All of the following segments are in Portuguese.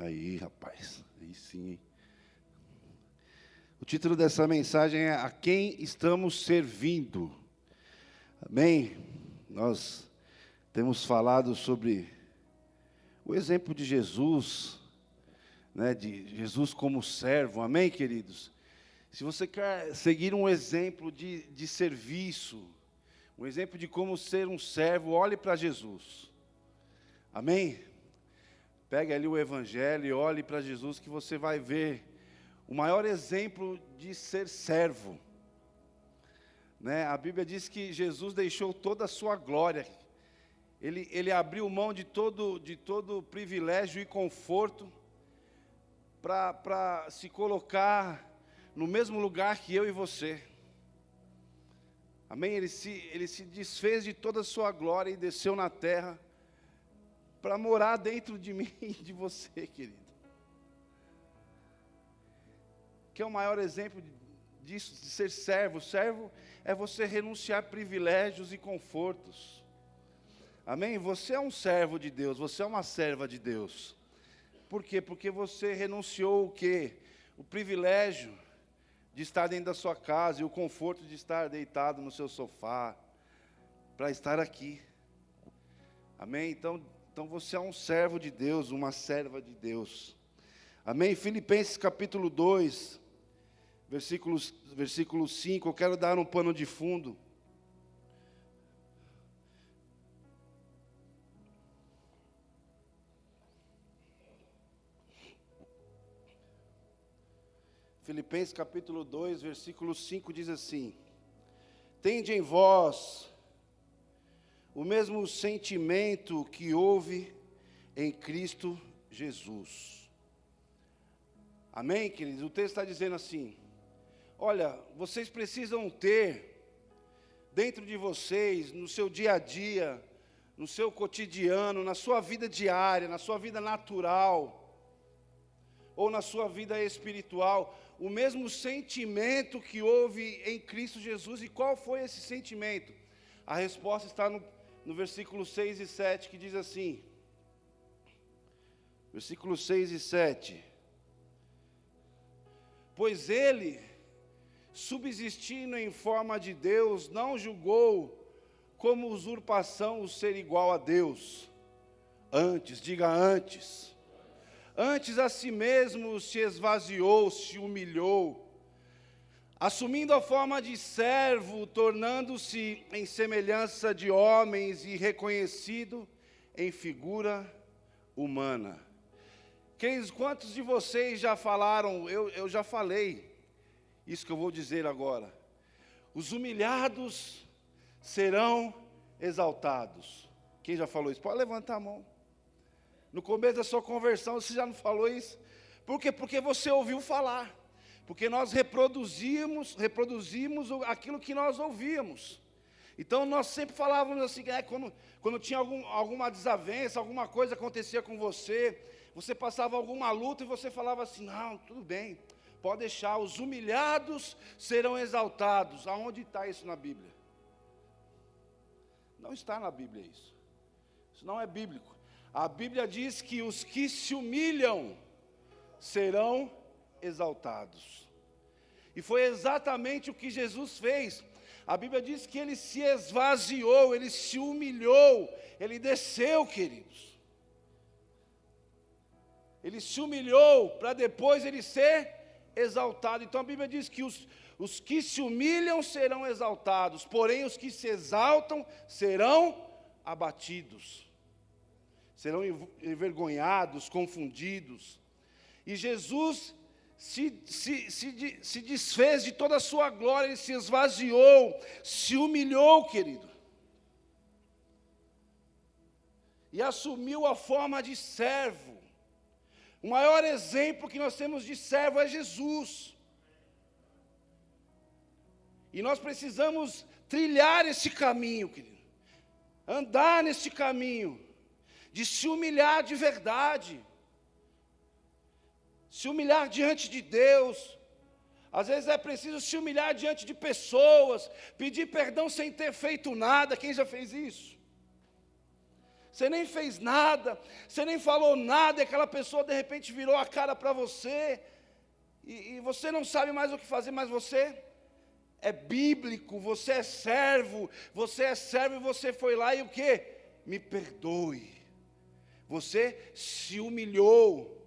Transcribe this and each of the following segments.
Aí, rapaz, aí sim, hein? O título dessa mensagem é A Quem Estamos Servindo? Amém? Nós temos falado sobre o exemplo de Jesus, né, de Jesus como servo, amém, queridos? Se você quer seguir um exemplo de serviço, um exemplo de como ser um servo, olhe para Jesus, amém? Pegue ali o Evangelho e olhe para Jesus que você vai ver o maior exemplo de ser servo. Né? A Bíblia diz que Jesus deixou toda a sua glória. Ele abriu mão de todo privilégio e conforto para se colocar no mesmo lugar que eu e você. Amém? Ele se desfez de toda a sua glória e desceu na terra para morar dentro de mim e de você, querido. Que é o maior exemplo disso, de ser servo. Servo é você renunciar a privilégios e confortos. Amém? Você é um servo de Deus, você é uma serva de Deus. Por quê? Porque você renunciou o quê? O privilégio de estar dentro da sua casa e o conforto de estar deitado no seu sofá, para estar aqui. Amém? Então você é um servo de Deus, uma serva de Deus. Amém? Filipenses capítulo 2, versículo 5, eu quero dar um pano de fundo. Filipenses capítulo 2, versículo 5 diz assim: Tende em vós o mesmo sentimento que houve em Cristo Jesus. Amém, queridos? O texto está dizendo assim: olha, vocês precisam ter dentro de vocês, no seu dia a dia, no seu cotidiano, na sua vida diária, na sua vida natural, ou na sua vida espiritual, o mesmo sentimento que houve em Cristo Jesus. E qual foi esse sentimento? A resposta está no versículo 6 e 7, que diz assim, versículos 6 e 7, pois ele, subsistindo em forma de Deus, não julgou como usurpação o ser igual a Deus, antes a si mesmo se esvaziou, se humilhou, assumindo a forma de servo, tornando-se em semelhança de homens e reconhecido em figura humana. Quantos de vocês já falaram, eu já falei, isso que eu vou dizer agora: os humilhados serão exaltados. Quem já falou isso? Pode levantar a mão. No começo da sua conversão, você já não falou isso? Por quê? Porque você ouviu falar. Porque nós reproduzimos aquilo que nós ouvíamos. Então, nós sempre falávamos assim, quando tinha alguma desavença, alguma coisa acontecia com você, você passava alguma luta e você falava assim, não, tudo bem, pode deixar, os humilhados serão exaltados. Aonde está isso na Bíblia? Não está na Bíblia isso. Isso não é bíblico. A Bíblia diz que os que se humilham serão exaltados. E foi exatamente o que Jesus fez. A Bíblia diz que ele se esvaziou, ele se humilhou, ele desceu, queridos. Ele se humilhou para depois ele ser exaltado. Então a Bíblia diz que os que se humilham serão exaltados, porém os que se exaltam serão abatidos. Serão envergonhados, confundidos. E Jesus se desfez de toda a sua glória, ele se esvaziou, se humilhou, querido. E assumiu a forma de servo. O maior exemplo que nós temos de servo é Jesus. E nós precisamos trilhar esse caminho, querido. Andar nesse caminho de se humilhar de verdade, se humilhar diante de Deus. Às vezes é preciso se humilhar diante de pessoas, pedir perdão sem ter feito nada. Quem já fez isso? você nem fez nada, você nem falou nada, e aquela pessoa de repente virou a cara para você, e você não sabe mais o que fazer, mas você é bíblico, você é servo e você foi lá e o quê? Me perdoe. Você se humilhou.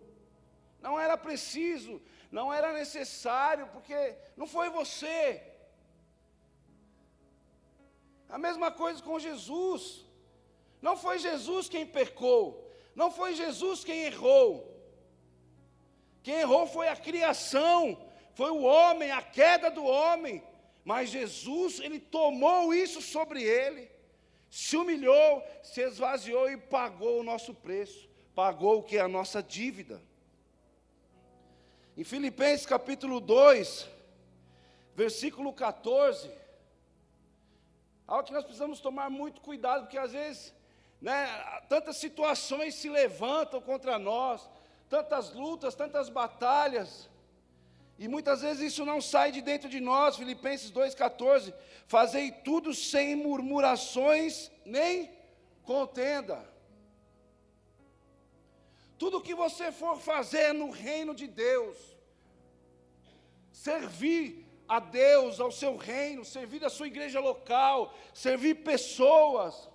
Não era preciso, não era necessário, porque não foi você. A mesma coisa com Jesus. Não foi Jesus quem pecou, não foi Jesus quem errou. Quem errou foi a criação, foi o homem, a queda do homem. Mas Jesus, ele tomou isso sobre ele, se humilhou, se esvaziou e pagou o nosso preço, pagou o que é a nossa dívida. Em Filipenses capítulo 2, versículo 14, algo que nós precisamos tomar muito cuidado, porque às vezes, tantas situações se levantam contra nós, tantas lutas, tantas batalhas, e muitas vezes isso não sai de dentro de nós. Filipenses 2,14, fazei tudo sem murmurações nem contenda. Tudo que você for fazer no reino de Deus, servir a Deus, ao seu reino, servir a sua igreja local, servir pessoas,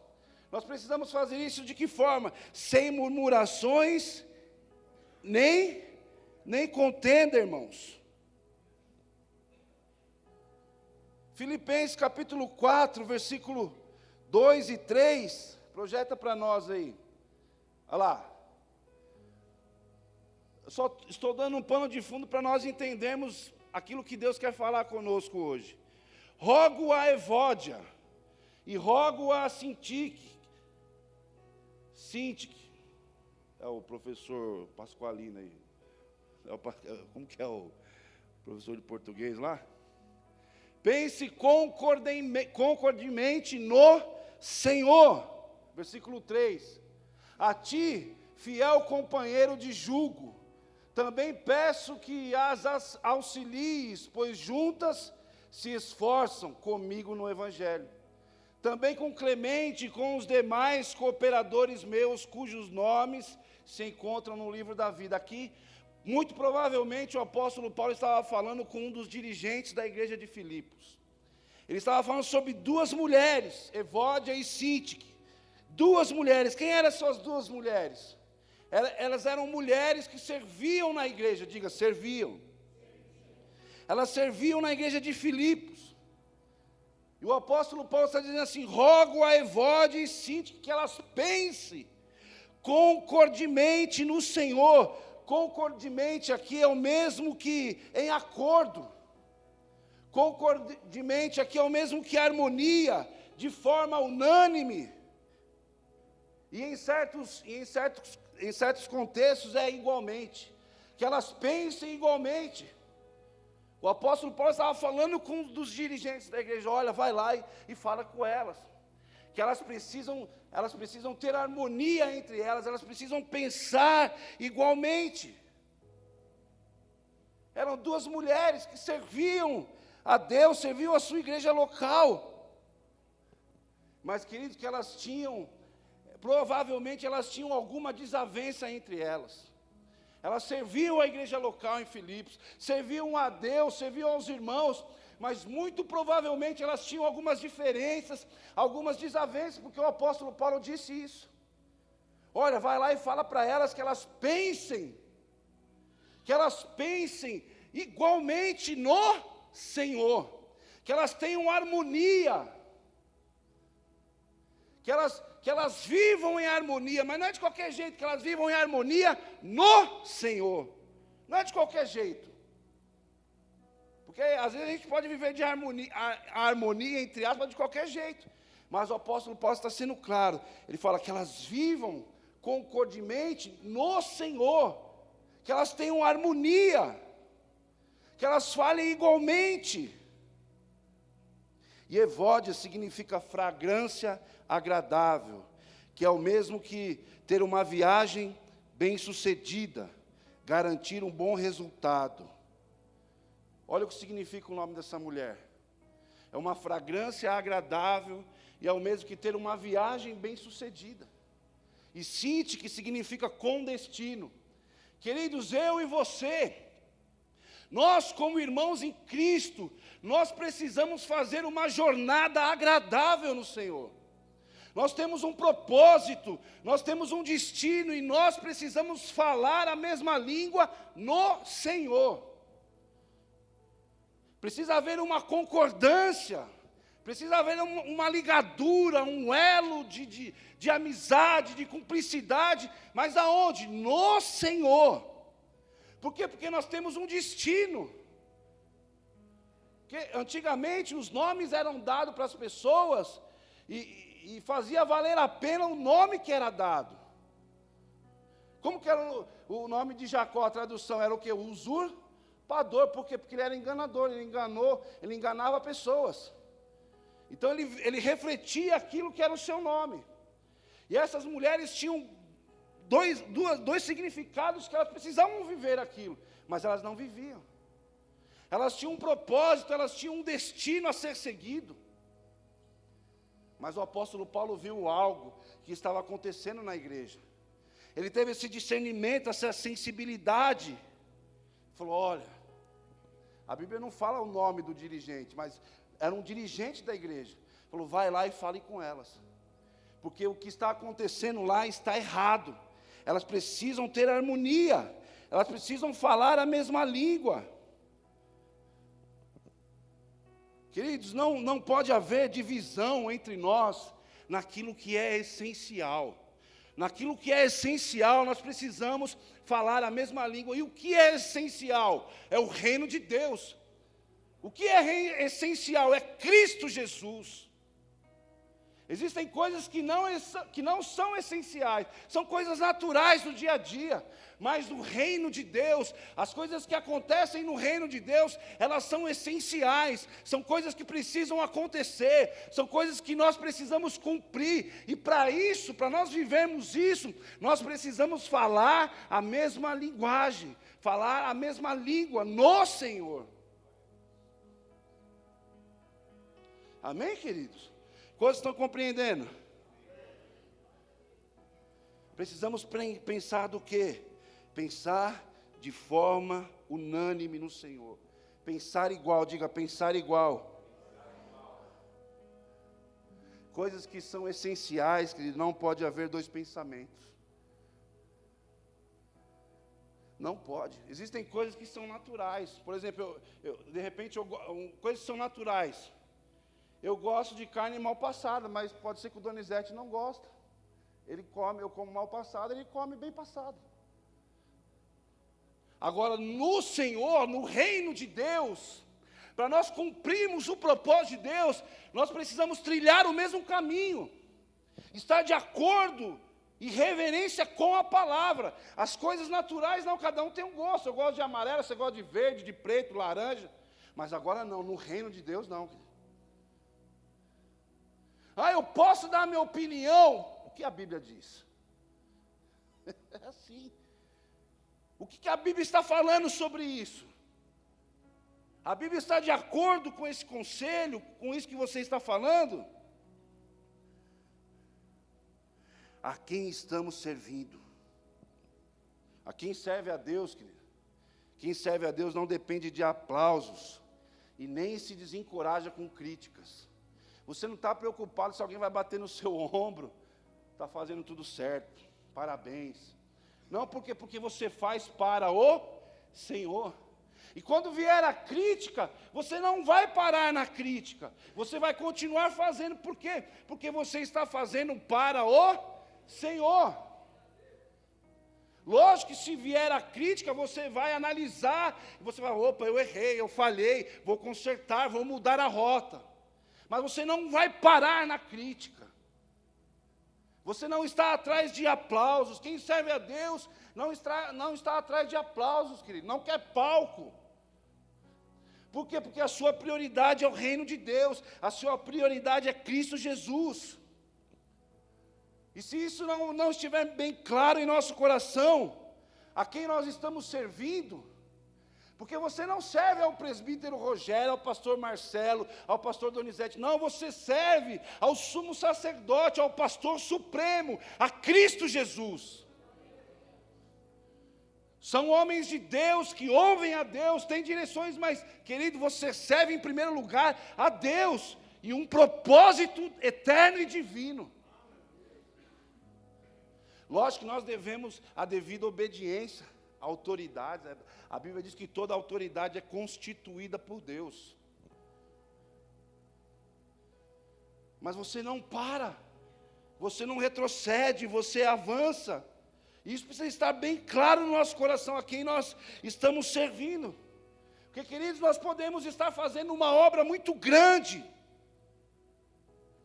nós precisamos fazer isso de que forma? Sem murmurações, nem contenda, irmãos. Filipenses capítulo 4, versículo 2 e 3, projeta para nós aí, olha lá. Eu só estou dando um pano de fundo para nós entendermos aquilo que Deus quer falar conosco hoje. Rogo a Evódia e rogo a Sintique, é o professor Pasqualino aí, como que é o professor de português lá? Pense concordemente no Senhor, versículo 3, a ti, fiel companheiro de jugo, também peço que as auxilies, pois juntas se esforçam comigo no Evangelho. Também com Clemente e com os demais cooperadores meus, cujos nomes se encontram no livro da vida. Aqui, muito provavelmente, o apóstolo Paulo estava falando com um dos dirigentes da igreja de Filipos. Ele estava falando sobre duas mulheres, Evódia e Sintique. Duas mulheres. Quem eram essas duas mulheres? Elas eram mulheres que serviam na igreja, diga, serviam. Elas serviam na igreja de Filipos. E o apóstolo Paulo está dizendo assim, rogo a Evódia e Sintique que elas pensem concordemente no Senhor. Concordemente aqui é o mesmo que em acordo. Concordemente aqui é o mesmo que harmonia, de forma unânime. E em certos contextos é igualmente. Que elas pensem igualmente. O apóstolo Paulo estava falando com um dos dirigentes da igreja, olha, vai lá e fala com elas. Que elas precisam ter harmonia entre elas precisam pensar igualmente. Eram duas mulheres que serviam a Deus, serviam a sua igreja local. Mas, queridos, que provavelmente elas tinham alguma desavença entre elas. Elas serviam a igreja local em Filipos, serviam a Deus, serviam aos irmãos, mas muito provavelmente elas tinham algumas diferenças, algumas desavenças, porque o apóstolo Paulo disse isso. Olha, vai lá e fala para elas que elas pensem igualmente no Senhor, que elas tenham harmonia, que elas vivam em harmonia, mas não é de qualquer jeito, que elas vivam em harmonia no Senhor, não é de qualquer jeito, porque às vezes a gente pode viver de harmonia entre aspas, de qualquer jeito, mas o apóstolo Paulo está sendo claro, ele fala que elas vivam concordemente no Senhor, que elas tenham harmonia, que elas falem igualmente. E Evódia significa fragrância agradável, que é o mesmo que ter uma viagem bem-sucedida, garantir um bom resultado. Olha o que significa o nome dessa mulher. É uma fragrância agradável e é o mesmo que ter uma viagem bem-sucedida. e Sinti, que significa com destino. Queridos, eu e você, nós como irmãos em Cristo, nós precisamos fazer uma jornada agradável no Senhor. Nós temos um propósito, nós temos um destino e nós precisamos falar a mesma língua no Senhor. Precisa haver uma concordância, precisa haver uma ligadura, um elo de amizade, de cumplicidade, mas aonde? No Senhor. Por quê? Porque nós temos um destino. Porque antigamente os nomes eram dados para as pessoas e fazia valer a pena o nome que era dado. Como que era o nome de Jacó? A tradução era o quê? Usurpador. Por quê? Porque ele era enganador, ele enganava pessoas. Então ele refletia aquilo que era o seu nome. E essas mulheres tinham dois significados que elas precisavam viver aquilo, mas elas não viviam. Elas tinham um propósito, elas tinham um destino a ser seguido. Mas o apóstolo Paulo viu algo que estava acontecendo na igreja. Ele teve esse discernimento, essa sensibilidade. Falou, olha, a Bíblia não fala o nome do dirigente, mas era um dirigente da igreja. Falou, vai lá e fale com elas. Porque o que está acontecendo lá está errado. Elas precisam ter harmonia. Elas precisam falar a mesma língua. Queridos, não pode haver divisão entre nós naquilo que é essencial. Naquilo que é essencial, nós precisamos falar a mesma língua. E o que é essencial? É o reino de Deus. O que é essencial? É Cristo Jesus. Existem coisas que não são essenciais, são coisas naturais do dia a dia, mas no reino de Deus, as coisas que acontecem no reino de Deus, elas são essenciais, são coisas que precisam acontecer, são coisas que nós precisamos cumprir, e para isso, para nós vivermos isso, nós precisamos falar a mesma linguagem, falar a mesma língua no Senhor. Amém, queridos? Quantos estão compreendendo? Precisamos pensar do quê? Pensar de forma unânime no Senhor. Pensar igual, diga pensar igual. Coisas que são essenciais, querido, não pode haver dois pensamentos. Não pode. Existem coisas que são naturais. Por exemplo, de repente, coisas que são naturais. Eu gosto de carne mal passada, mas pode ser que o Donizete não gosta. Ele come, eu como mal passada, ele come bem passada. Agora, no Senhor, no reino de Deus, para nós cumprirmos o propósito de Deus, nós precisamos trilhar o mesmo caminho, estar de acordo e reverência com a palavra. As coisas naturais, não, cada um tem um gosto. Eu gosto de amarelo, você gosta de verde, de preto, laranja. Mas agora não, no reino de Deus não. Eu posso dar a minha opinião. O que a Bíblia diz? É assim. O que a Bíblia está falando sobre isso? A Bíblia está de acordo com esse conselho, com isso que você está falando? A quem estamos servindo? A quem serve a Deus, querido? Quem serve a Deus não depende de aplausos e nem se desencoraja com críticas. Você não está preocupado se alguém vai bater no seu ombro. Está fazendo tudo certo. Parabéns. Não, porque você faz para o Senhor. E quando vier a crítica, você não vai parar na crítica. Você vai continuar fazendo. Por quê? Porque você está fazendo para o Senhor. Lógico que se vier a crítica, você vai analisar. Você vai, opa, eu errei, eu falhei, vou consertar, vou mudar a rota. Mas você não vai parar na crítica. Você não está atrás de aplausos. Quem serve a Deus não está atrás de aplausos, querido. Não quer palco. Por quê? Porque a sua prioridade é o reino de Deus. A sua prioridade é Cristo Jesus. E se isso não estiver bem claro em nosso coração, a quem nós estamos servindo, Porque você não serve ao presbítero Rogério, ao pastor Marcelo, ao pastor Donizete. Não, você serve ao sumo sacerdote, ao pastor supremo, a Cristo Jesus. São homens de Deus que ouvem a Deus, têm direções, mas, querido, você serve em primeiro lugar a Deus e um propósito eterno e divino. Lógico que nós devemos a devida obediência à autoridade. A Bíblia diz que toda autoridade é constituída por Deus. Mas você não para, você não retrocede, você avança. Isso precisa estar bem claro no nosso coração, a quem nós estamos servindo. Porque, queridos, nós podemos estar fazendo uma obra muito grande.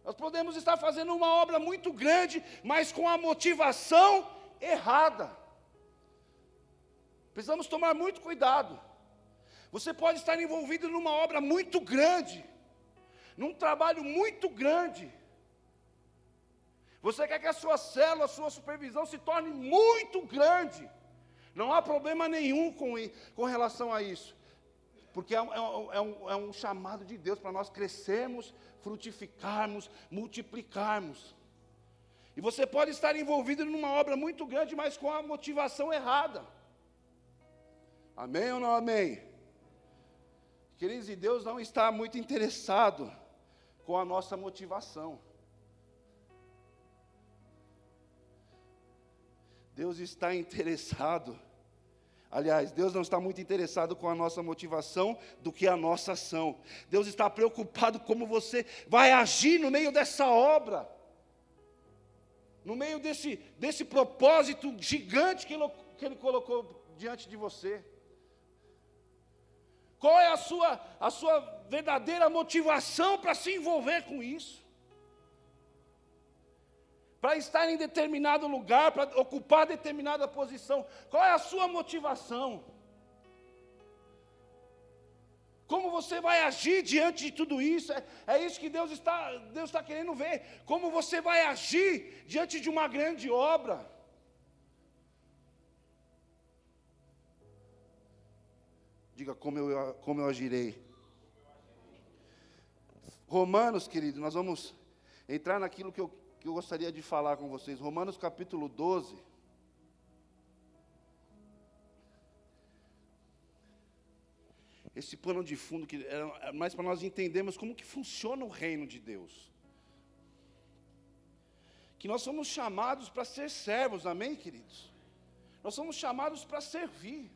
Nós podemos estar fazendo uma obra muito grande, mas com a motivação errada. Precisamos tomar muito cuidado. Você pode estar envolvido numa obra muito grande, num trabalho muito grande. Você quer que a sua célula, a sua supervisão se torne muito grande. Não há problema nenhum com relação a isso. Porque é um chamado de Deus para nós crescermos, frutificarmos, multiplicarmos. E você pode estar envolvido numa obra muito grande, mas com a motivação errada. Amém ou não amém? Queridos, e Deus não está muito interessado com a nossa motivação. Deus está interessado, aliás, Deus não está muito interessado com a nossa motivação do que a nossa ação. Deus está preocupado como você vai agir no meio dessa obra, no meio desse propósito gigante que Ele colocou diante de você. Qual é a sua verdadeira motivação para se envolver com isso? Para estar em determinado lugar, para ocupar determinada posição. Qual é a sua motivação? Como você vai agir diante de tudo isso? É isso que Deus está querendo ver. Como você vai agir diante de uma grande obra? Diga, como eu agirei. Romanos, querido, nós vamos entrar naquilo que eu gostaria de falar com vocês. Romanos capítulo 12. Esse pano de fundo, que é mais para nós entendermos como que funciona o reino de Deus. Que nós somos chamados para ser servos, amém, queridos? Nós somos chamados para servir.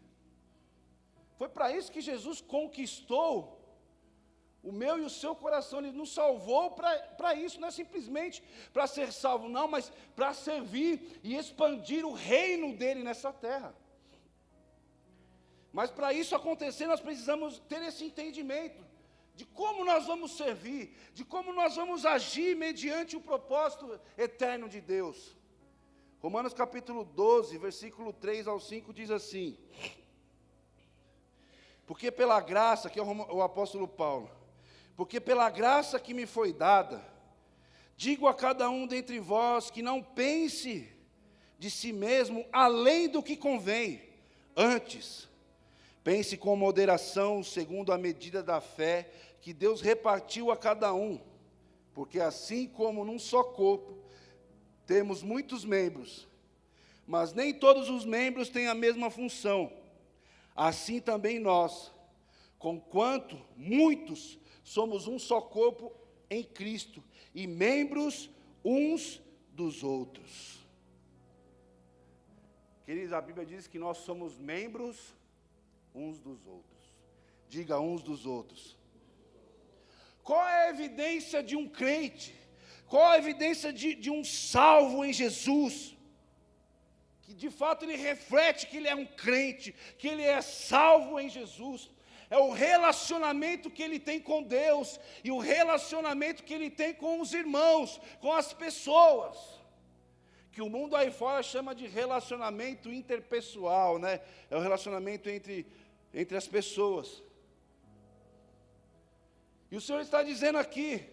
Foi para isso que Jesus conquistou o meu e o seu coração. Ele nos salvou para isso, não é simplesmente para ser salvo, não, mas para servir e expandir o reino dele nessa terra. Mas para isso acontecer, nós precisamos ter esse entendimento de como nós vamos servir, de como nós vamos agir mediante o propósito eterno de Deus. Romanos capítulo 12, versículo 3 ao 5 diz assim: porque pela graça, que é o apóstolo Paulo, porque pela graça que me foi dada, digo a cada um dentre vós que não pense de si mesmo além do que convém, antes, pense com moderação, segundo a medida da fé que Deus repartiu a cada um, porque assim como num só corpo temos muitos membros, mas nem todos os membros têm a mesma função, assim também nós, conquanto muitos, somos um só corpo em Cristo, e membros uns dos outros. Queridos, a Bíblia diz que nós somos membros uns dos outros. Diga, uns dos outros. Qual é a evidência de um crente? Qual a evidência de um salvo em Jesus? Que de fato ele reflete que ele é um crente, que ele é salvo em Jesus. É o relacionamento que ele tem com Deus e o relacionamento que ele tem com os irmãos, com as pessoas. Que o mundo aí fora chama de relacionamento interpessoal, né? É o relacionamento entre as pessoas. E o Senhor está dizendo aqui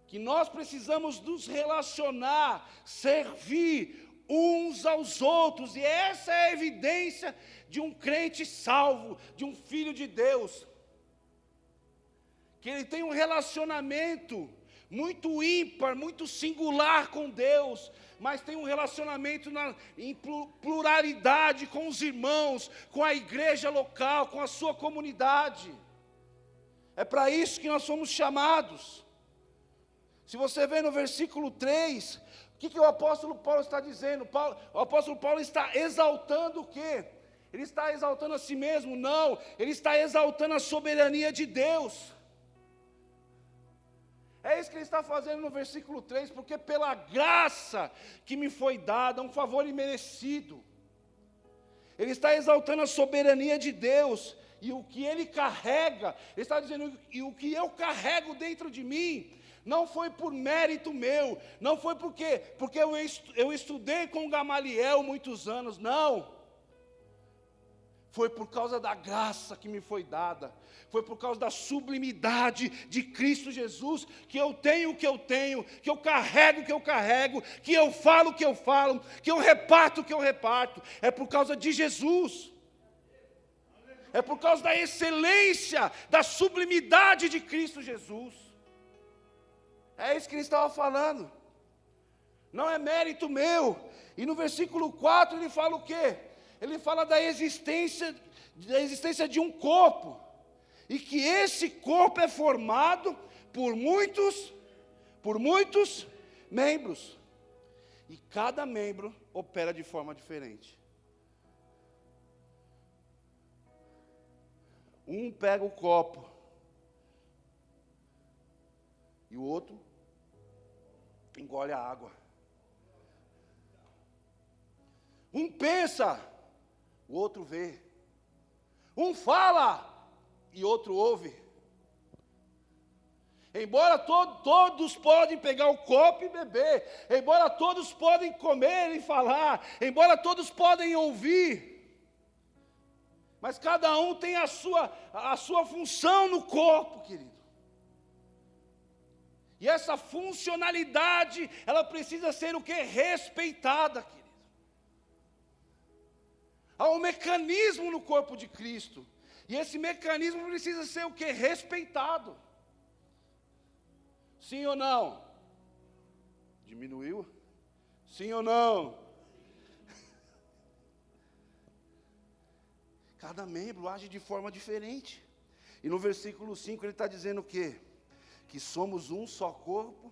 que nós precisamos nos relacionar, servir uns aos outros. E essa é a evidência de um crente salvo, de um filho de Deus. Que ele tem um relacionamento muito ímpar, muito singular com Deus, mas tem um relacionamento em pluralidade com os irmãos, com a igreja local, com a sua comunidade. É para isso que nós somos chamados. Se você vê no versículo 3, o que o apóstolo Paulo está dizendo? O apóstolo Paulo está exaltando o quê? Ele está exaltando a si mesmo? Não, ele está exaltando a soberania de Deus. É isso que ele está fazendo no versículo 3, porque pela graça que me foi dada, um favor imerecido. Ele está exaltando a soberania de Deus, e o que ele carrega, ele está dizendo, e o que eu carrego dentro de mim, não foi por mérito meu, não foi porque eu estudei com Gamaliel muitos anos, não. Foi por causa da graça que me foi dada. Foi por causa da sublimidade de Cristo Jesus que eu tenho o que eu tenho, que eu carrego o que eu carrego, que eu falo o que eu falo, que eu reparto o que eu reparto. É por causa de Jesus. É por causa da excelência, da sublimidade de Cristo Jesus. É isso que ele estava falando. Não é mérito meu. E no versículo 4 ele fala o quê? Ele fala da existência de um corpo, e que esse corpo é formado por muitos membros, e cada membro opera de forma diferente. Um pega o copo, e o outro engole a água. Um pensa, o outro vê. Um fala e outro ouve. Embora todos podem pegar o copo e beber, embora todos podem comer e falar, embora todos podem ouvir, mas cada um tem a sua função no corpo, querido. E essa funcionalidade, ela precisa ser o quê? Respeitada, querido. Há um mecanismo no corpo de Cristo. E esse mecanismo precisa ser o quê? Respeitado. Sim ou não? Diminuiu? Sim ou não? Cada membro age de forma diferente. E no versículo 5 ele está dizendo o quê? Que somos um só corpo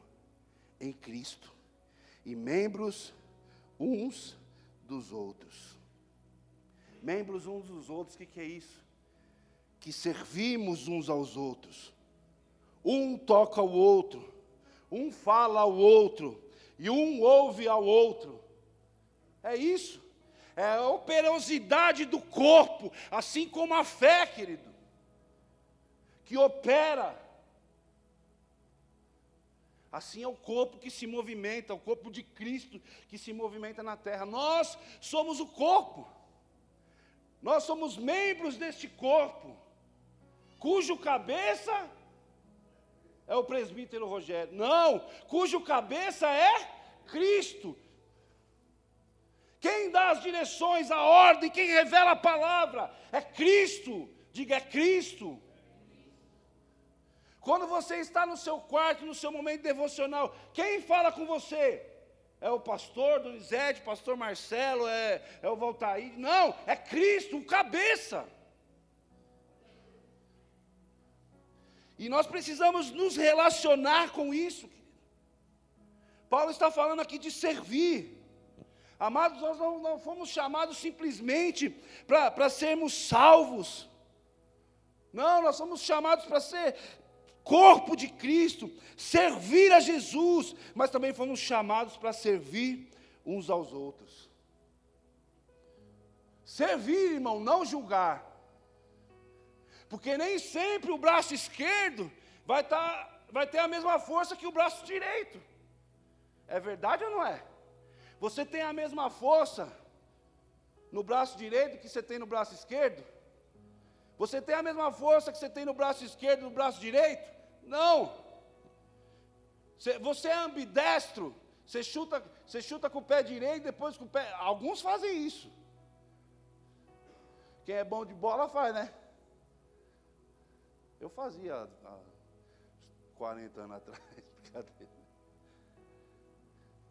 em Cristo. E membros uns dos outros. Membros uns dos outros, o que é isso? Que servimos uns aos outros. Um toca ao outro, um fala ao outro, e um ouve ao outro. É isso. É a operosidade do corpo, assim como a fé, querido, que opera. Assim é o corpo que se movimenta, o corpo de Cristo que se movimenta na terra. Nós somos o corpo. Nós somos membros deste corpo, cujo cabeça é o presbítero Rogério. Não, cujo cabeça é Cristo. Quem dá as direções, a ordem, quem revela a palavra é Cristo. Diga, é Cristo. Quando você está no seu quarto, no seu momento devocional, quem fala com você? É o pastor Donizete, pastor Marcelo, é o Valtair? Não, é Cristo, o cabeça. E nós precisamos nos relacionar com isso, querido. Paulo está falando aqui de servir. Amados, nós não fomos chamados simplesmente para sermos salvos. Não, nós somos chamados para ser corpo de Cristo, servir a Jesus, mas também fomos chamados para servir uns aos outros. Servir, irmão, não julgar. Porque nem sempre o braço esquerdo vai ter a mesma força que o braço direito. É verdade ou não é? Você tem a mesma força no braço direito que você tem no braço esquerdo? Você tem a mesma força que você tem no braço esquerdo e no braço direito? Não. Você é ambidestro? Você chuta com o pé direito, depois com o pé... Alguns fazem isso. Quem é bom de bola faz, né? Eu fazia há 40 anos atrás. Brincadeira.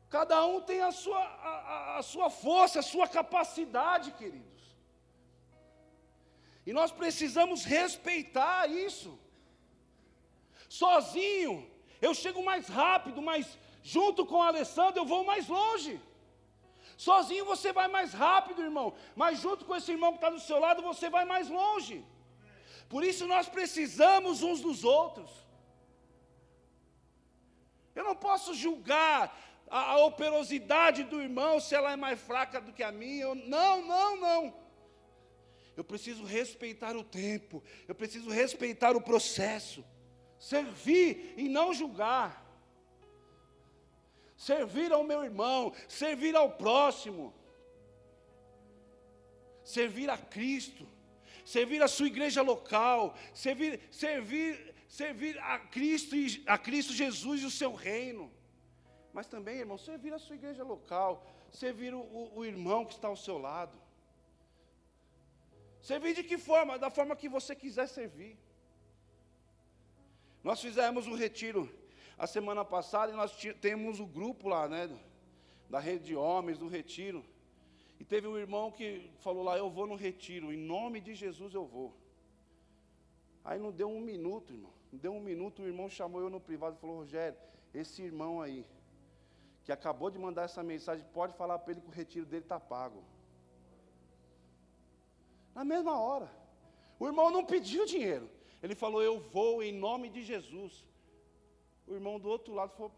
Cada um tem a sua força, a sua capacidade, queridos. E nós precisamos respeitar isso. Sozinho, eu chego mais rápido, mas junto com o Alessandro eu vou mais longe. Sozinho você vai mais rápido, irmão, mas junto com esse irmão que está do seu lado, você vai mais longe. Por isso nós precisamos uns dos outros. Eu não posso julgar a operosidade do irmão, se ela é mais fraca do que a minha. Não. Eu preciso respeitar o tempo, eu preciso respeitar o processo. Servir e não julgar. Servir ao meu irmão, servir ao próximo. Servir a Cristo, servir a sua igreja local, servir a Cristo Jesus e o seu reino. Mas também, irmão, servir a sua igreja local, servir o irmão que está ao seu lado. Servir de que forma? Da forma que você quiser servir. Nós fizemos um retiro a semana passada e nós temos o grupo lá, né, da rede de homens, do retiro. E teve um irmão que falou lá, eu vou no retiro, em nome de Jesus eu vou. Aí não deu um minuto, irmão. Não deu um minuto, o irmão chamou eu no privado e falou, Rogério, esse irmão aí, que acabou de mandar essa mensagem, pode falar para ele que o retiro dele está pago. Na mesma hora. O irmão não pediu dinheiro. Ele falou, eu vou em nome de Jesus. O irmão do outro lado falou,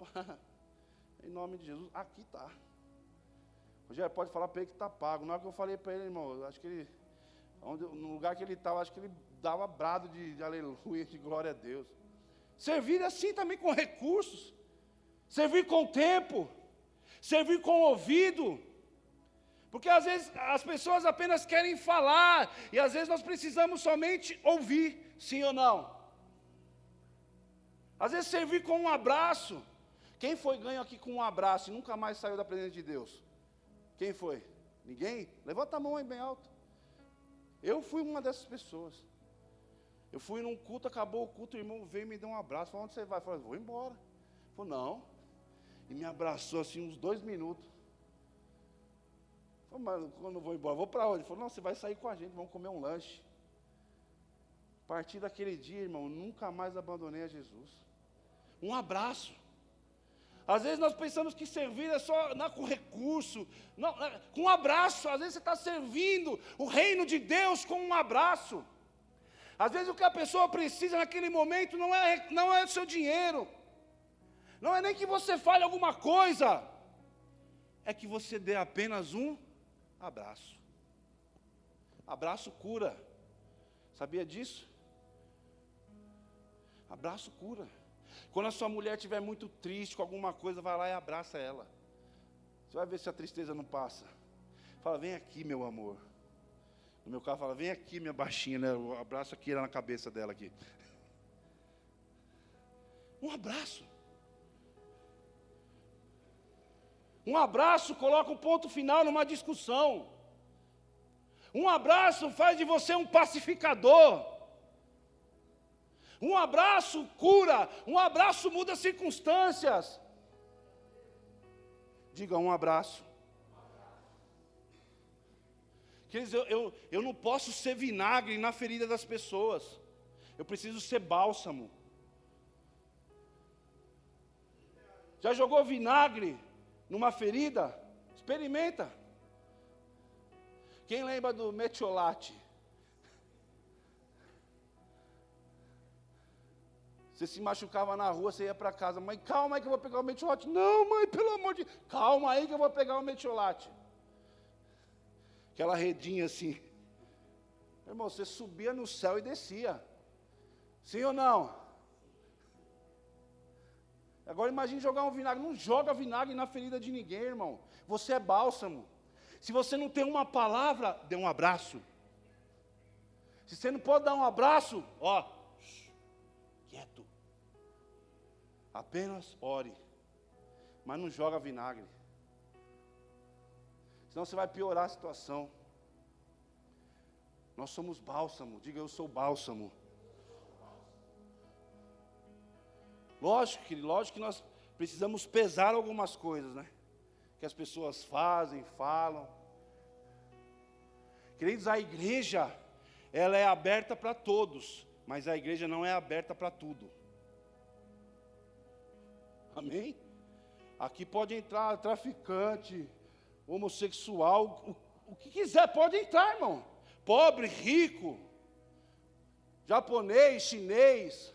em nome de Jesus, aqui está. Rogério, pode falar para ele que está pago. Na hora que eu falei para ele, irmão, eu acho que ele, no lugar que ele estava, acho que ele dava brado de aleluia, de glória a Deus. Servir assim também com recursos. Servir com tempo. Servir com ouvido. Porque às vezes as pessoas apenas querem falar, e às vezes nós precisamos somente ouvir, sim ou não? Às vezes servir com um abraço. Quem foi ganho aqui com um abraço e nunca mais saiu da presença de Deus? Quem foi? Ninguém? Levanta a mão aí bem alto. Eu fui uma dessas pessoas. Eu fui num culto, acabou o culto, o irmão veio e me deu um abraço. Falou, onde você vai? Eu falei, vou embora. Ele falou, não. E me abraçou assim uns 2 minutos. Eu falei, mas quando eu vou embora, vou para onde? Ele falou, não, você vai sair com a gente, vamos comer um lanche. A partir daquele dia, irmão, nunca mais abandonei a Jesus. Um abraço. Às vezes nós pensamos que servir é só com recurso, não, com um abraço. Às vezes você está servindo o reino de Deus com um abraço. Às vezes o que a pessoa precisa naquele momento não é o seu dinheiro, não é nem que você fale alguma coisa, é que você dê apenas um abraço. Abraço cura. Sabia disso? Abraço cura. Quando a sua mulher estiver muito triste com alguma coisa, vai lá e abraça ela. Você vai ver se a tristeza não passa. Fala, vem aqui, meu amor. No meu caso, fala, vem aqui, minha baixinha, né? Eu abraço aqui na cabeça dela aqui. Um abraço. Um abraço coloca um ponto final numa discussão. Um abraço faz de você um pacificador. Um abraço cura, um abraço muda circunstâncias. Diga um abraço. Queridos, eu não posso ser vinagre na ferida das pessoas. Eu preciso ser bálsamo. Já jogou vinagre numa ferida? Experimenta. Quem lembra do metiolate? Você se machucava na rua, você ia para casa. Mãe, calma aí que eu vou pegar o metiolate. Não, mãe, pelo amor de Deus. Calma aí que eu vou pegar o metiolate. Aquela redinha assim. Irmão, você subia no céu e descia. Sim ou não? Agora imagine jogar um vinagre. Não joga vinagre na ferida de ninguém, irmão. Você é bálsamo. Se você não tem uma palavra, dê um abraço. Se você não pode dar um abraço, ó, quieto. Apenas ore. mas não joga vinagre. Senão você vai piorar a situação. Nós somos bálsamo, diga eu sou bálsamo. Lógico que nós precisamos pesar algumas coisas, né? Que as pessoas fazem, falam. Queridos, a igreja, ela é aberta para todos, mas a igreja não é aberta para tudo. Amém? Aqui pode entrar traficante, homossexual, o que quiser pode entrar, irmão. Pobre, rico, japonês, chinês.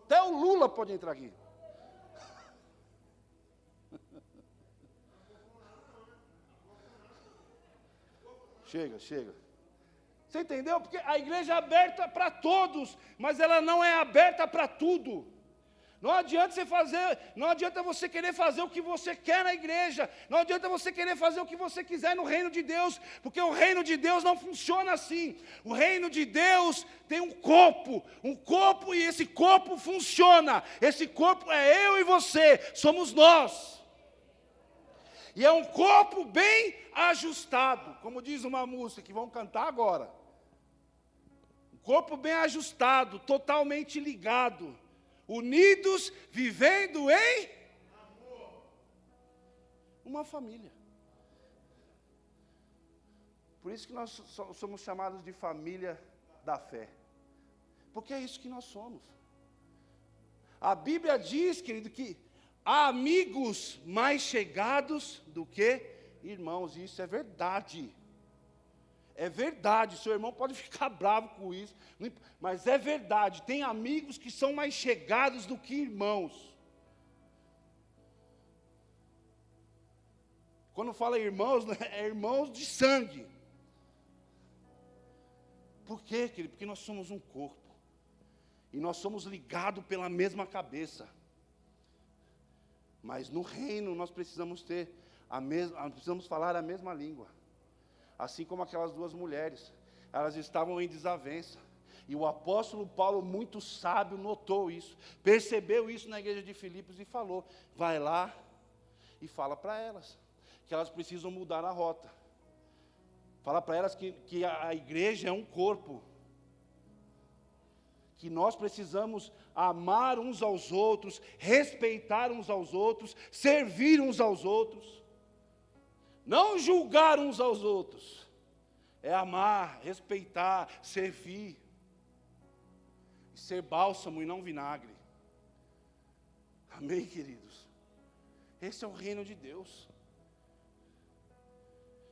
Até o Lula pode entrar aqui. Chega. Você entendeu? Porque a igreja é aberta para todos, mas ela não é aberta para tudo. Não adianta você querer fazer o que você quer na igreja, não adianta você querer fazer o que você quiser no reino de Deus, porque o reino de Deus não funciona assim. O reino de Deus tem um corpo e esse corpo funciona. Esse corpo é eu e você, somos nós. E é um corpo bem ajustado, como diz uma música que vamos cantar agora. Um corpo bem ajustado, totalmente ligado. Unidos, vivendo em amor. Uma família. Por isso que nós somos chamados de família da fé. Porque é isso que nós somos. A Bíblia diz, querido, que há amigos mais chegados do que irmãos. E isso é verdade. É verdade, seu irmão pode ficar bravo com isso, mas é verdade, tem amigos que são mais chegados do que irmãos. Quando fala irmãos, é irmãos de sangue. Por quê, querido? Porque nós somos um corpo, e nós somos ligados pela mesma cabeça. Mas no reino nós precisamos precisamos falar a mesma língua. Assim como aquelas duas mulheres, elas estavam em desavença. E o apóstolo Paulo, muito sábio, notou isso, percebeu isso na igreja de Filipos e falou: vai lá e fala para elas, que elas precisam mudar a rota. Fala para elas que a igreja é um corpo, que nós precisamos amar uns aos outros, respeitar uns aos outros, servir uns aos outros. Não julgar uns aos outros, é amar, respeitar, servir, ser bálsamo e não vinagre. Amém, queridos? Esse é o reino de Deus.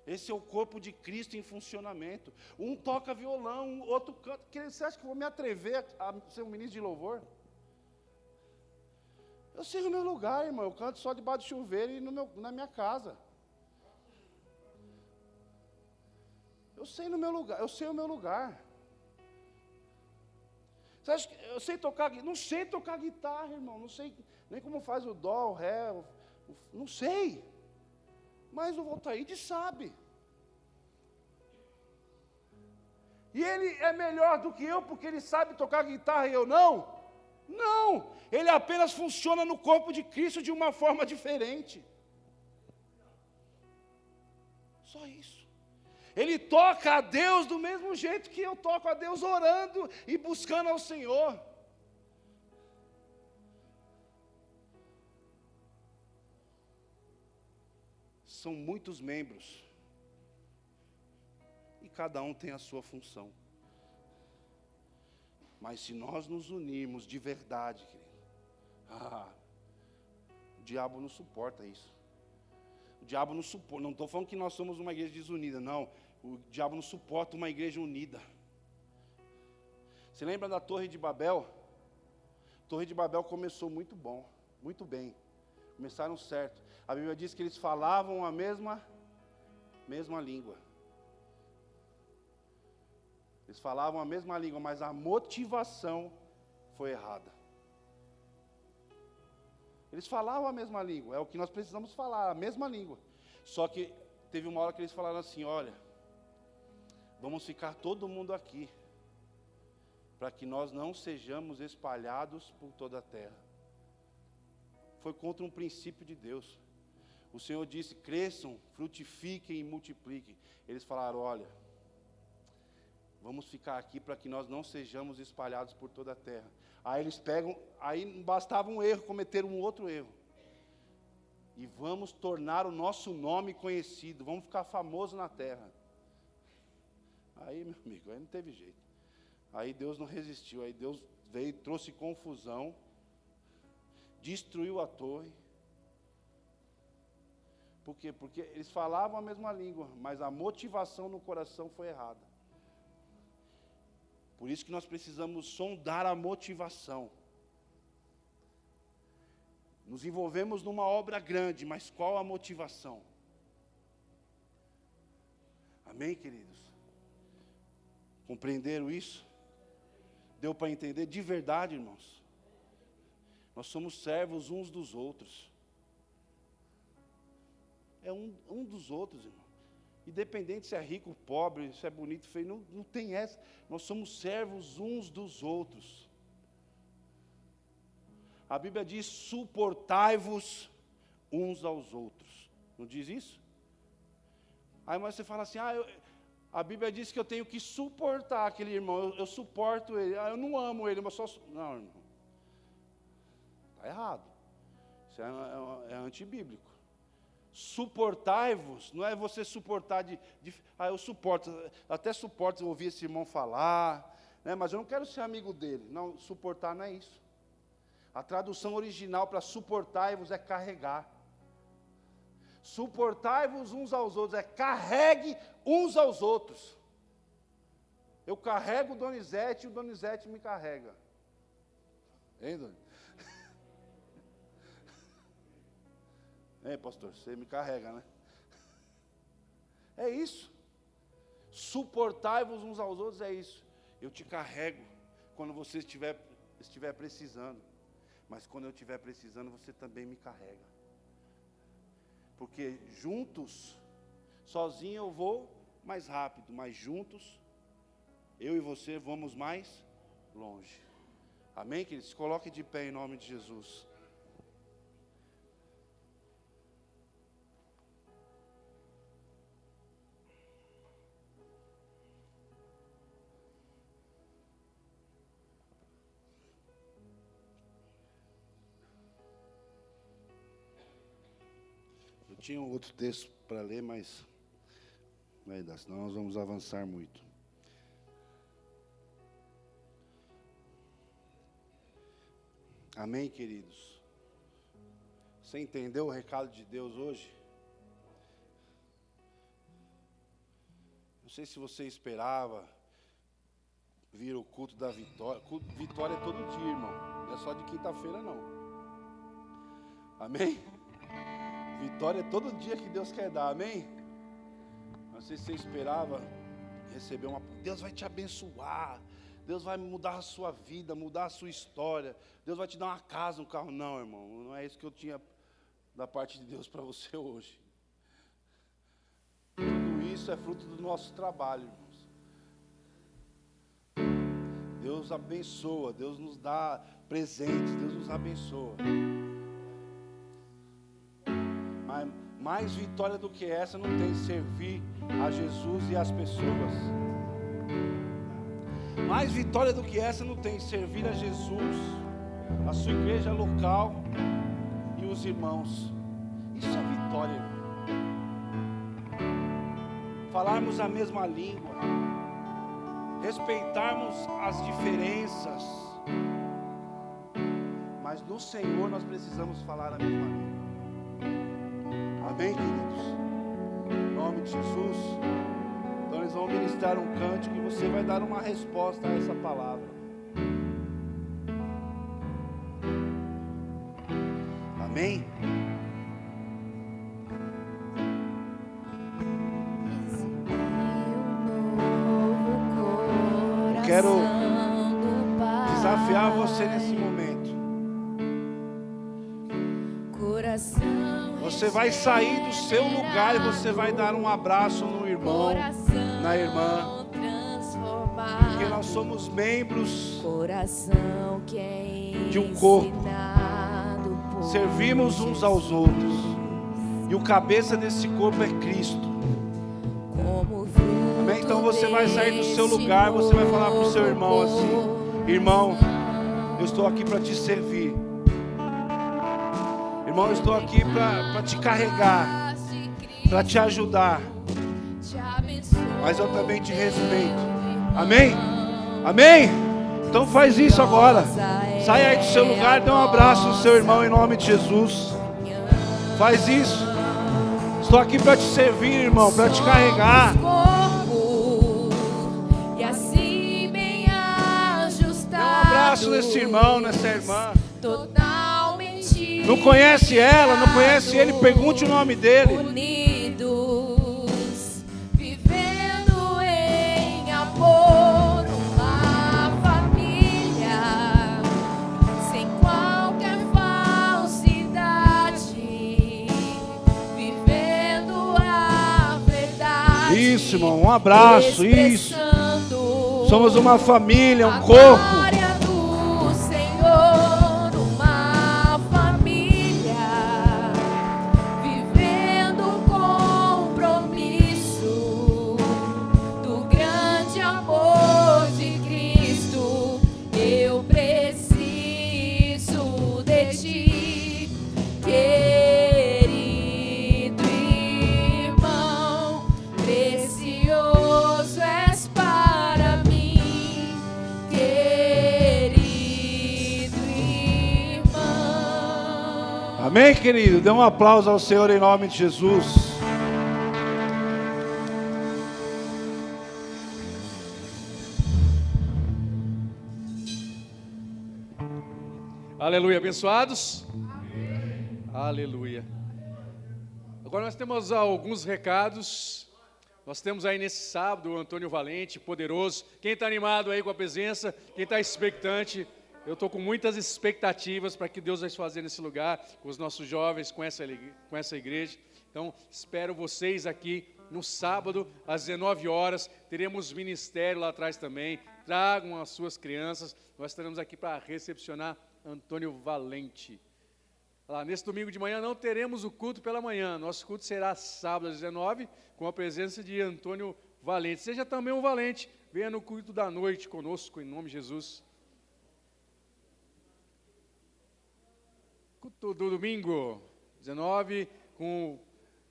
Esse é o corpo de Cristo em funcionamento. Um toca violão, o outro canta. Você acha que eu vou me atrever a ser um ministro de louvor? Eu sei o meu lugar, irmão. Eu canto só debaixo do chuveiro e na minha casa. Eu sei o meu lugar. Você acha que eu sei tocar? Não sei tocar guitarra, irmão. Não sei nem como faz o dó, o ré. Não sei. Mas o Voltaíde sabe. E ele é melhor do que eu porque ele sabe tocar guitarra e eu não? Não. Ele apenas funciona no corpo de Cristo de uma forma diferente. Só isso. Ele toca a Deus do mesmo jeito que eu toco a Deus, orando e buscando ao Senhor. São muitos membros, e cada um tem a sua função. Mas se nós nos unirmos de verdade, querido, o diabo não suporta isso. O diabo não suporta, não estou falando que nós somos uma igreja desunida, não. O diabo não suporta uma igreja unida. Você lembra da Torre de Babel? A Torre de Babel começou muito bem. Começaram certo. A Bíblia diz que eles falavam a mesma língua. Eles falavam a mesma língua, mas a motivação foi errada. Eles falavam a mesma língua, é o que nós precisamos falar, a mesma língua. Só que teve uma hora que eles falaram assim: olha, vamos ficar todo mundo aqui, para que nós não sejamos espalhados por toda a terra. foi contra um princípio de Deus. O Senhor disse: cresçam, frutifiquem e multipliquem. Eles falaram: olha, vamos ficar aqui para que nós não sejamos espalhados por toda a terra. Aí eles pegam, aí não bastava um erro, cometeram um outro erro. E vamos tornar o nosso nome conhecido, vamos ficar famosos na terra. Aí, meu amigo, aí não teve jeito. Aí Deus não resistiu, aí Deus veio, trouxe confusão, destruiu a torre. Por quê? Porque eles falavam a mesma língua, mas a motivação no coração foi errada. Por isso que nós precisamos sondar a motivação. Nos envolvemos numa obra grande, mas qual a motivação? Amém, queridos? Compreenderam isso? Deu para entender? De verdade, irmãos. Nós somos servos uns dos outros. É um dos outros, irmão. Independente se é rico, pobre, se é bonito, feio, não tem essa. Nós somos servos uns dos outros. A Bíblia diz: suportai-vos uns aos outros. Não diz isso? Aí mas você fala assim: a Bíblia diz que eu tenho que suportar aquele irmão, eu suporto ele, eu não amo ele, mas só... Não, irmão. Está errado. Isso é antibíblico. Suportai-vos, não é você suportar eu suporto, até suporto ouvir esse irmão falar, né, mas eu não quero ser amigo dele. Não, suportar não é isso. A tradução original para suportai-vos é carregar. Suportai-vos uns aos outros, é carregue uns aos outros. Eu carrego o Donizete e o Donizete me carrega. Hein, Doni? Pastor, você me carrega, né? É isso. Suportai-vos uns aos outros, é isso. Eu te carrego quando você estiver precisando. Mas quando eu estiver precisando, você também me carrega. Porque juntos, sozinho eu vou mais rápido, mas juntos, eu e você vamos mais longe. Amém, queridos? Se coloque de pé em nome de Jesus. Tinha um outro texto para ler, mas vai dar, senão nós vamos avançar muito. Amém, queridos? Você entendeu o recado de Deus hoje? Não sei se você esperava vir o culto da vitória. Vitória é todo dia, irmão. Não é só de quinta-feira, não. Amém? Vitória é todo dia que Deus quer dar, amém? Não sei se você esperava receber Deus vai te abençoar, Deus vai mudar a sua vida, mudar a sua história, Deus vai te dar uma casa, um carro. Não, irmão, não é isso que eu tinha da parte de Deus para você hoje. Tudo isso é fruto do nosso trabalho, irmãos. Deus abençoa, Deus nos dá presentes, Deus nos abençoa. Mais vitória do que essa não tem, servir a Jesus e as pessoas. Mais vitória do que essa não tem, servir a Jesus, a sua igreja local e os irmãos. Isso é vitória, irmão. Falarmos a mesma língua, respeitarmos as diferenças, mas no Senhor nós precisamos falar a mesma língua. Amém, queridos? Em nome de Jesus. Então eles vão ministrar um cântico e você vai dar uma resposta a essa palavra. Amém? Eu quero desafiar você nesse momento. Você vai sair do seu lugar e você vai dar um abraço no irmão, na irmã, porque nós somos membros de um corpo. servimos uns aos outros. E o cabeça desse corpo é Cristo. Amém? Então você vai sair do seu lugar, você vai falar para o seu irmão assim: irmão, eu estou aqui para te servir. Irmão, eu estou aqui para te carregar, para te ajudar. Mas eu também te respeito. Amém? Amém? Então faz isso agora. Sai aí do seu lugar, dê um abraço no seu irmão em nome de Jesus. Faz isso. Estou aqui para te servir, irmão, para te carregar. Dê um abraço nesse irmão, nessa irmã. Não conhece ela, não conhece ele, pergunte o nome dele. Unidos, vivendo em amor, uma família, sem qualquer falsidade, vivendo a verdade. Isso, irmão, um abraço, isso. Somos uma família, um corpo. Amém, querido? Dê um aplauso ao Senhor em nome de Jesus. Aleluia, abençoados? Amém. Aleluia. Agora nós temos alguns recados. Nós temos aí nesse sábado o Antônio Valente, poderoso. Quem está animado aí com a presença? Quem está expectante? Eu estou com muitas expectativas para que Deus vai fazer nesse lugar, com os nossos jovens, com essa igreja. Então, espero vocês aqui no sábado, às 19 horas. Teremos ministério lá atrás também. Tragam as suas crianças. Nós estaremos aqui para recepcionar Antônio Valente. Lá, nesse domingo de manhã não teremos o culto pela manhã. Nosso culto será sábado às 19, com a presença de Antônio Valente. Seja também um valente. Venha no culto da noite conosco, em nome de Jesus. Culto do domingo, 19,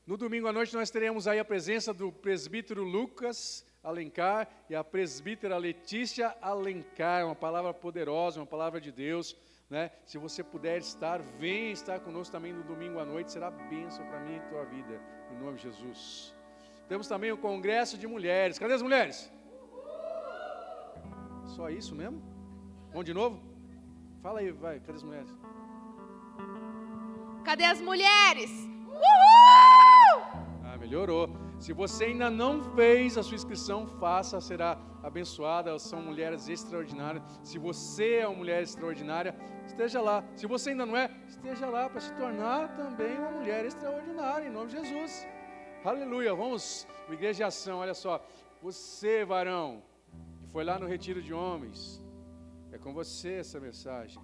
no domingo à noite nós teremos aí a presença do presbítero Lucas Alencar e a presbítera Letícia Alencar, uma palavra poderosa, uma palavra de Deus, né? Se você puder estar, venha estar conosco também no domingo à noite, será bênção para mim e tua vida, em nome de Jesus. Temos também o congresso de mulheres. Cadê as mulheres? Só isso mesmo? Vamos de novo? Fala aí, vai, cadê as mulheres? Cadê as mulheres? Ah, melhorou. Se você ainda não fez a sua inscrição, faça, será abençoada. Elas são mulheres extraordinárias. Se você é uma mulher extraordinária, esteja lá. Se você ainda não é, esteja lá para se tornar também uma mulher extraordinária, em nome de Jesus. Aleluia. Vamos, igreja de ação, olha só. Você, varão, que foi lá no retiro de homens, é com você essa mensagem.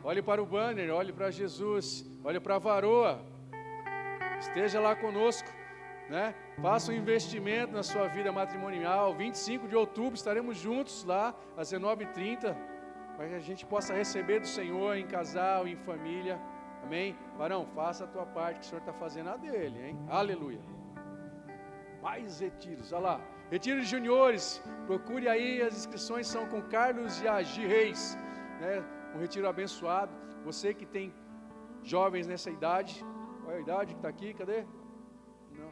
Olhe para o banner, olhe para Jesus, olhe para a varoa, esteja lá conosco, né? Faça um investimento na sua vida matrimonial. 25 de outubro estaremos juntos lá às 19h30, para que a gente possa receber do Senhor em casal, em família, amém? Varão, faça a tua parte, que o Senhor está fazendo a dele, hein? Aleluia. Mais retiros, olha lá, retiro de juniores, procure aí, as inscrições são com Carlos e Agi Reis, né? Um retiro abençoado. Você que tem jovens nessa idade, qual é a idade que está aqui? Cadê? Não.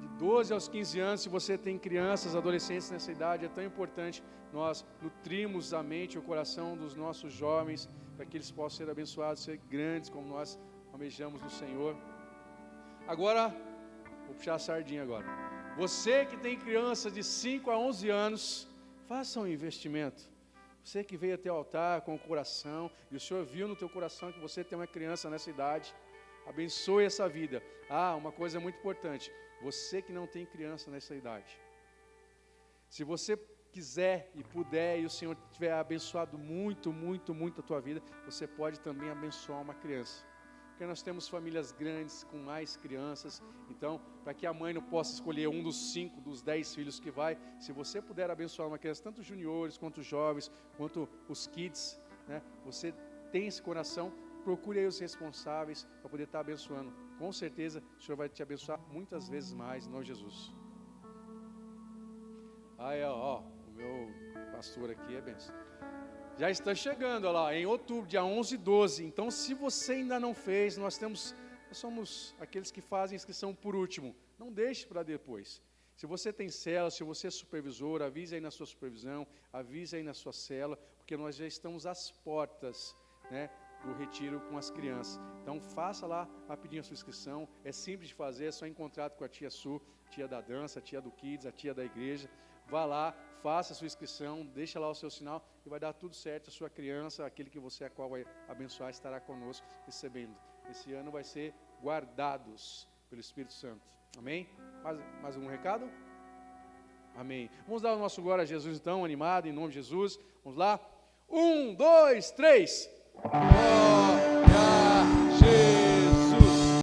De 12 aos 15 anos, se você tem crianças, adolescentes nessa idade, é tão importante nós nutrimos a mente e o coração dos nossos jovens, para que eles possam ser abençoados, ser grandes como nós almejamos no Senhor. Agora, vou puxar a sardinha agora. Você que tem crianças de 5 a 11 anos, faça um investimento. Você que veio até o altar com o coração, e o Senhor viu no teu coração que você tem uma criança nessa idade, abençoe essa vida. Ah, uma coisa muito importante, você que não tem criança nessa idade, se você quiser e puder, e o Senhor tiver abençoado muito, muito, muito a tua vida, você pode também abençoar uma criança. Porque nós temos famílias grandes com mais crianças, então, para que a mãe não possa escolher um dos 5, dos 10 filhos que vai, se você puder abençoar uma criança, tanto os juniores, quanto os jovens, quanto os kids, né? Você tem esse coração, procure aí os responsáveis para poder estar abençoando. Com certeza, o Senhor vai te abençoar muitas vezes mais, em nome de Jesus. Aí, ó, o meu pastor aqui é benção. Já está chegando, olha lá, em outubro, dia 11 e 12. Então, se você ainda não fez, nós somos aqueles que fazem inscrição por último. Não deixe para depois. Se você tem célula, se você é supervisor, avise aí na sua supervisão, avise aí na sua célula, porque nós já estamos às portas, né, do retiro com as crianças. Então, faça lá rapidinho a sua inscrição. É simples de fazer, é só em contato com a tia Su, tia da dança, a tia do Kids, a tia da igreja. Vá lá, faça a sua inscrição, deixa lá o seu sinal e vai dar tudo certo. A sua criança, aquele que você a qual vai abençoar, estará conosco recebendo. Esse ano vai ser guardados pelo Espírito Santo. Amém? Mais algum recado? Amém. Vamos dar o nosso glória a Jesus então, animado, em nome de Jesus. Vamos lá? 1, 2, 3. Oh.